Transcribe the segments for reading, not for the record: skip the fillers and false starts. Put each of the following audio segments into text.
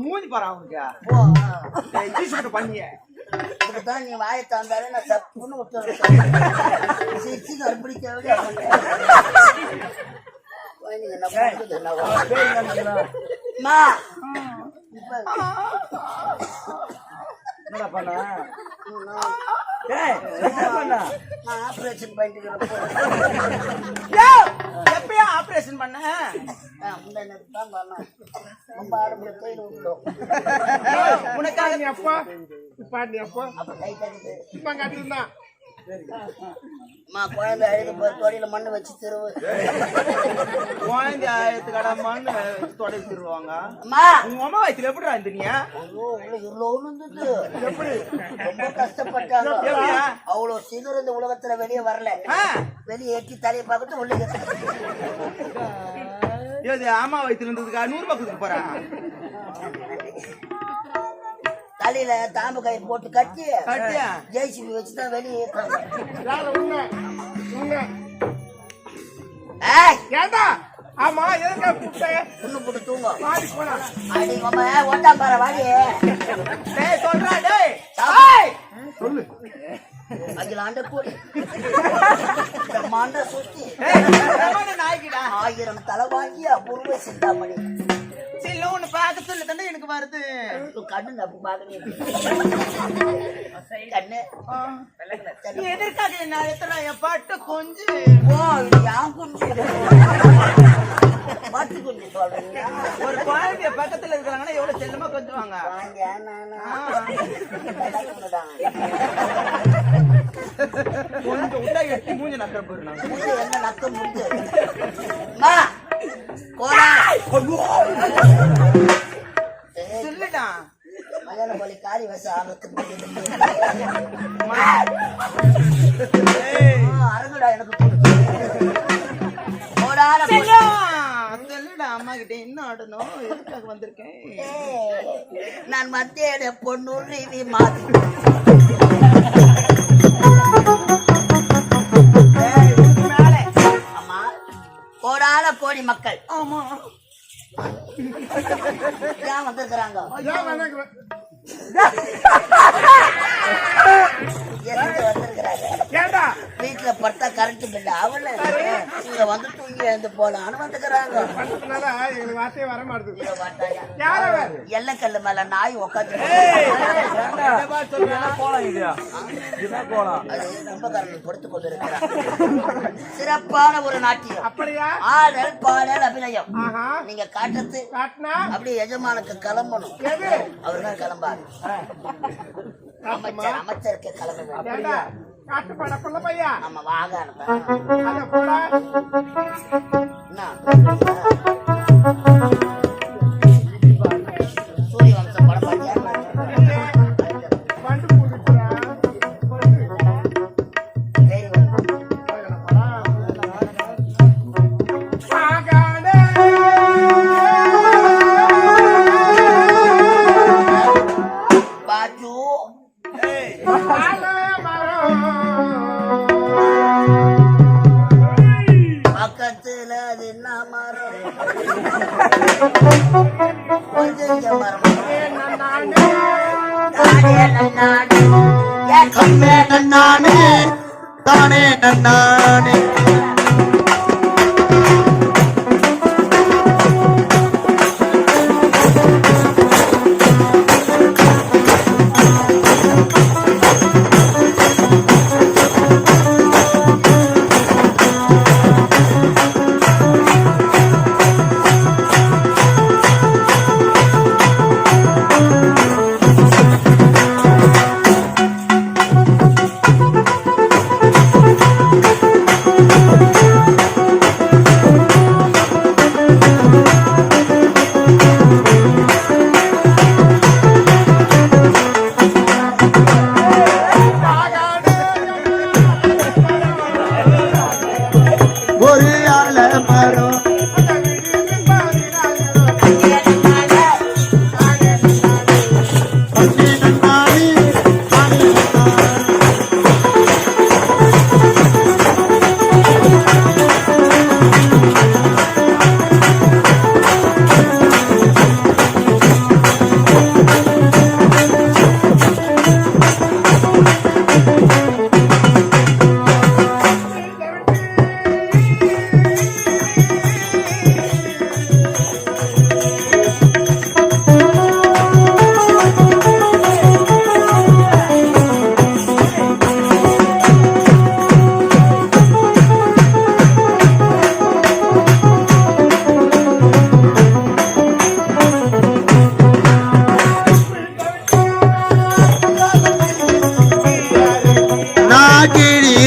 மூஞ்சி பாரு அவனுக்கு பண்ணிய நீ வாயை தாந்தாலே நான் தப்புன்னு என்னடா பண்ண ஆபரேஷன் பண்ணிட்டு எப்பயா ஆபரேஷன் பண்ண தான் பண்ண ரொம்ப ஆரம்பிச்சு போய் விட்டோம் உனக்காக நீ அப்பா பாட்டி அப்பா இப்ப காட்டிருந்தா குழந்தை அழுது தொடையில மண்ணு வச்சு திருவு குழந்தை ஆயிரத்துக்கடா மண்ணு தொடை திருவாங்க உங்க அம்மா வயசுல எப்படிடா இருந்தீங்க எப்படி ரொம்ப கஷ்டப்பட்டாங்க அவ்வளவு சீக்கிரம் இந்த உலகத்துல வெளியே வரல வெளியே ஏற்றி தலையை பார்க்கறது உள்ள ஆமா வயசுல இருந்ததுக்கா 100 ரூபாய் கொடுக்க போறான் தலையில தாம்பு கயிறு போட்டு கட்டி ஜெய்சிபி வச்சுதான் வெளியே ஆமா புண்ணு போட்டு தூங்க ஓட்டாம் பாரு வாடி சொல்லு அகிலாண்ட கோடி பிரம்மாண்ட சுஷ்டி நாய்க்கிடா 1000 தலை வாங்கி அபூர்வ சிந்தாமணி ஒண்ணு பாக்க சொல்லு தானே எனக்கு வருது கண்ணு நப்பு பாக்குறேன் கண்ணு எதற்காக என்ன எத்தனை பாட்டு கொஞ்சம் மாட்டு கொஞ்சம் சொல்றீங்க ஒரு குழந்தைய பக்கத்துல இருக்கிறாங்கன்னா எவ்வளவு செல்லமா கொஞ்சுவாங்க கொஞ்சம் உண்டா எட்டி மூஞ்சி நக்க போயிருந்தாங்க என்ன நக்க முடிஞ்சு சொல்லுடா மலையாள போலி காரி வச ஆபத்து அரங்குடா எனக்கு சொல்லுடா அம்மா கிட்ட என்ன ஆடணும் எதுக்காக வந்திருக்கேன் நான் மத்திய பொண்ணு ரீதி மாத்தி ஆமா கோடான கோடி மக்கள் ஆமா ஏன் வந்திருக்கிறாங்க வீட்டுல படுத்தா கரண்ட் பில் அவள இங்க வந்து தூங்கி எழுந்து போலான்னு வந்துக்கிறாங்க. எல்லக்கல்லு மேல நாய் உட்காந்து கொடுத்து கொண்டிருக்கிறார். சிறப்பான ஒரு நாட்டியம், ஆடல் பாடல் அபிநயம். நீங்க காட்டுறது அப்படியே எஜமானுக்கு கிளம்பணும். அவர்தான் கிளம்பாரு. அமைச்சருக்கு கிளம்ப நம்ம வாங்க சூரிய வம்சம் படம் பாத்தியா? பக்கத்துல அது என்ன மரம்? கொஞ்சம் மரம். தானே நன்னானே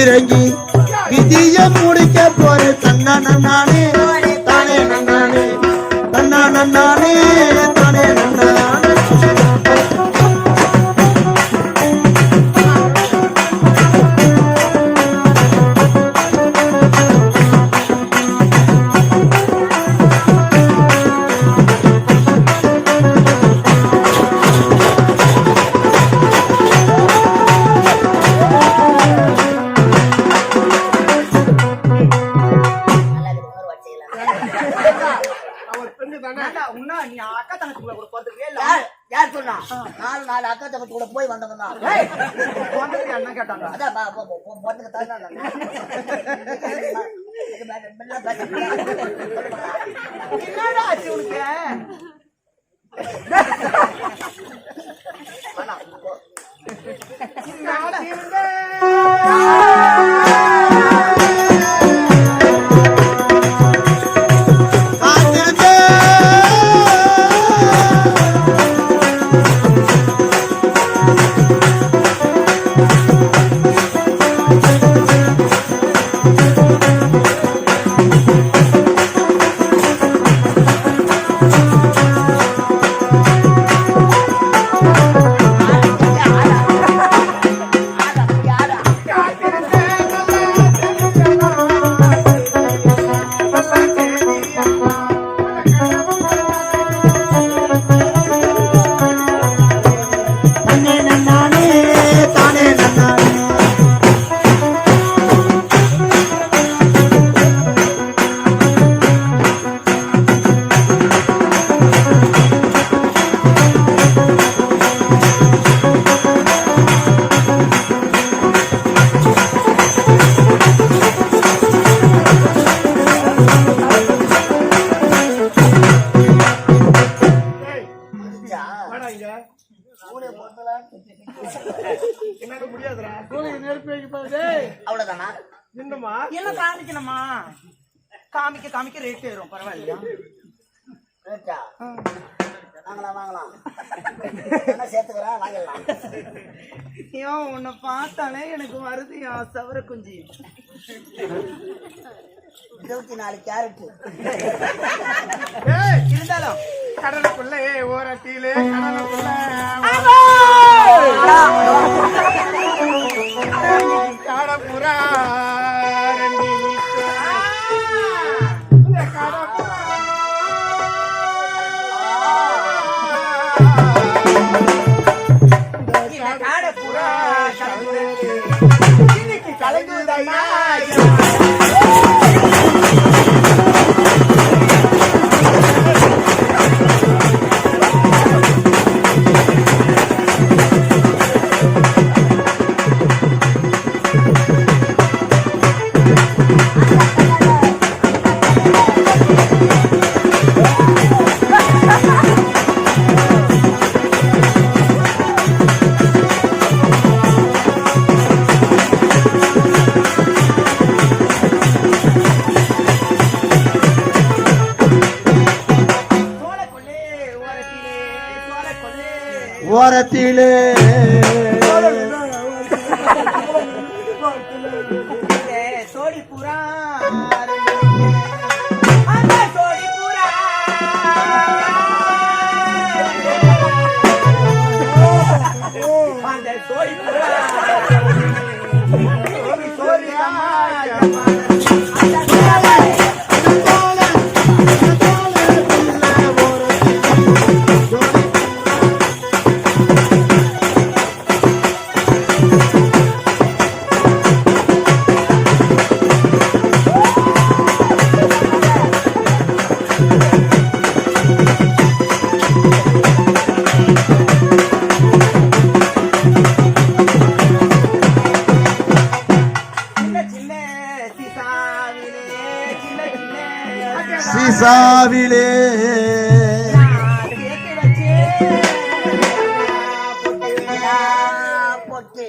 இறங்கி விதிய முடிக்க போற தன்னா நன்னானே தானே நன்னானே தன்னா நன்னானே தானே நன்னானே நாலு அக்கா தங்கச்சி கூட போய் வந்தவங்க என்ன கேட்டாங்க? என்னடா ஆச்சு உனக்கு? என்னால முடியாதுடா. கோவில் நெருப்பு வைக்க போகுது. அவ்வளவுதானா? இன்னுமா? என்ன காமிக்கணுமா? காமிக்க ரேட் ஏறும், பரவாயில்லையா? ரேட்டா? வாங்கலாம் சேர்த்துக்கிறேன், வாங்கலாம். ஐயோ, உன்னை பார்த்தாலே எனக்கு வருதுயா சவர குஞ்சி. 24 கேரட் இருந்தாலும் கடலுக்குள்ள ஓரத்திலே கடலுக்குள்ள காடப்புறா இன்னைக்கு கலங்குதையா ஓரத்திலே சோடி புறா சீசாவிலே போட்டு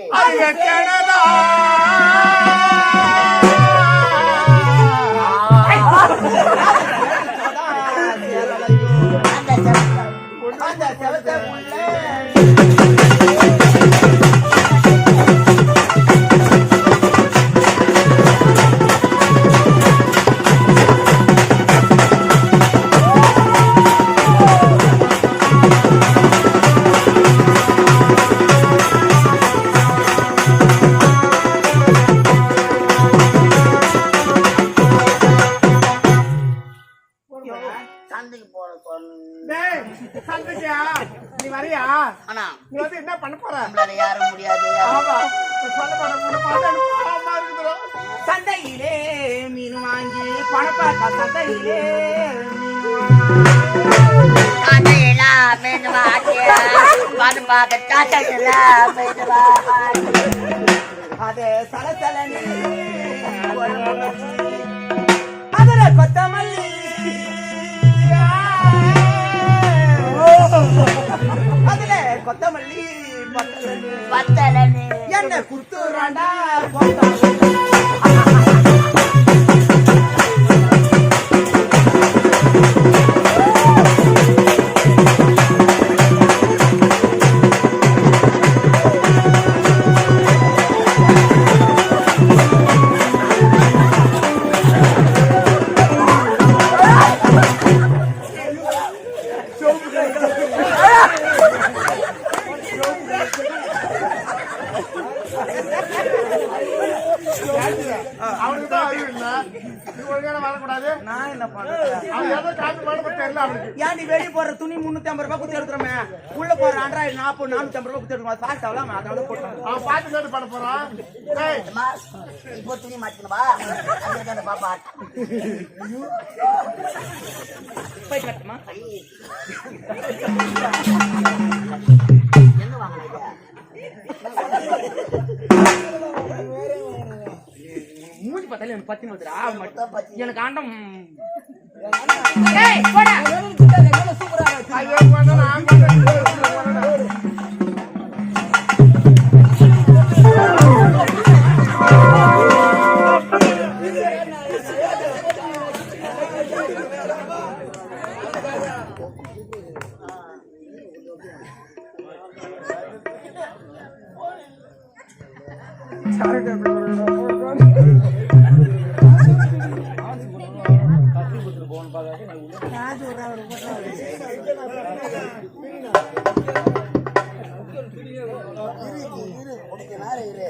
அந்த செவத்தை சந்தைக்கு போற சந்தைக்கா நீ வரியா? ஆனா நீ வந்து என்ன பண்ண போற? நம்மளால யாரும் முடியாது. ஆமா சொல்ல மாட்டேன். சந்தையிலே மீன் வாங்கி பணப்பாக்கா சந்தையிலே அது சலசலனி அதுல கொத்தமல்லி அதுல கொத்தமல்லி பத்தலனி என்ன குடுத்துறாண்டா அவனுக்குதான் அறிவு இல்ல. நீ ஒழுங்கான வரக்கூடாது. நான் என்ன பண்றேன்? அவன் எதை காப்பி பண்ண தெரியல அவனுக்கு. ஏன் நீ வெளியே போற துணி 350 ரூபாய் குத்தி எடுத்துறமே, உள்ள போற ஆண்ட்ராய்டு 450 ரூபாய் குத்தி எடுத்துருமா? பாத்து அவ்வளவு அதோட போட்டோம். அவன் பார்த்து கேட்டு பண்ண போறான். ஏய், இப்போ துணி மாத்திக்கணுமா? அந்த பாப்பா போய் கட்டுமா? என்ன வாங்கினீங்க? மூஞ்சி பார்த்தாலே எனக்கு பத்தினி வந்துடா. எனக்கு ஆண்டம் ஐயோ, நான் இரு உனக்கு நேரம் இரு.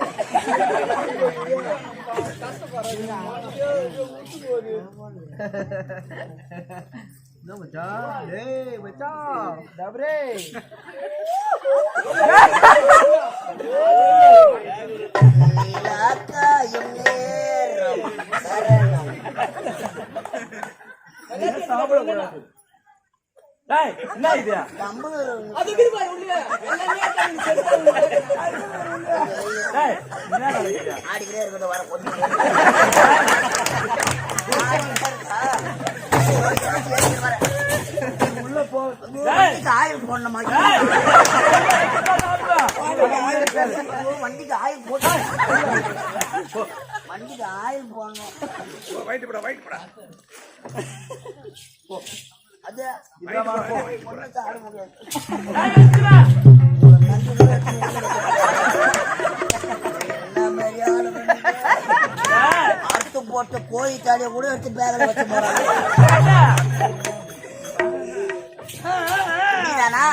இலக்காயும் நேரம் சரணம். டேய், என்ன இது? கம்பு டேய், என்ன நடக்குது? ஆடிக்கிட்டே இருக்கட்டும் வர கொஞ்சம் வண்டிக்கு ஆயில் போடணுமா? வண்டிக்கு ஆயில் போட்டு வண்டிக்கு ஆயில் போடணும். அது பொண்ணுக்கு ஆட முடியாது. அறுத்து போட்ட கோழி தாலியை கூட எடுத்து பேரில் வச்சு போறாங்க. நீதானா?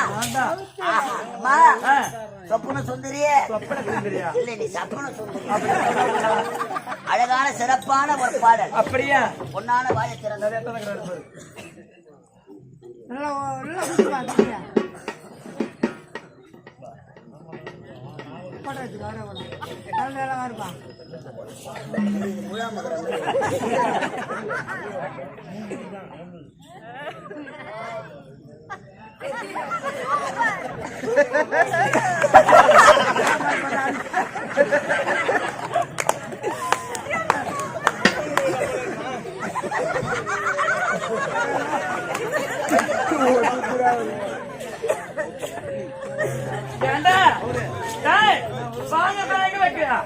அம்மா, சொப்பன சுந்தரியே. இல்ல, நீ சப்பன சுந்தரி. அழகான சிறப்பான ஒரு பாடல். அப்படியா? பொன்னான வாயை திறந்த ஏண்டா? டேய், வாங்க, வாங்க வைக்கியா?